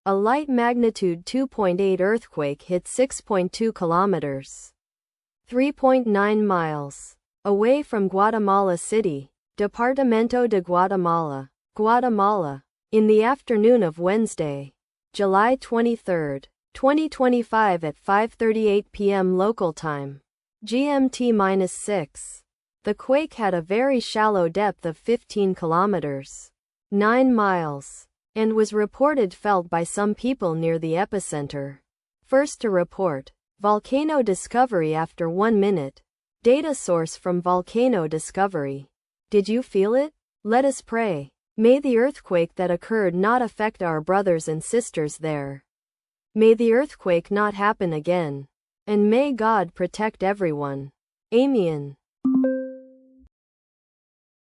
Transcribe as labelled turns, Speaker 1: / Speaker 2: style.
Speaker 1: A light magnitude 2.8 earthquake hit 6.2 kilometers, 3.9 miles, away from Guatemala City, Departamento de Guatemala, Guatemala, in the afternoon of Wednesday, July 23, 2025 at 5:38 p.m. local time, GMT-6. The quake had a very shallow depth of 15 kilometers, 9 miles, and was reported felt by some people near the epicenter. First to report, volcano discovery after 1 minute. Data source from volcano discovery. Did you feel it? Let us pray. May the earthquake that occurred not affect our brothers and sisters there. May the earthquake not happen again. And may God protect everyone. Amen.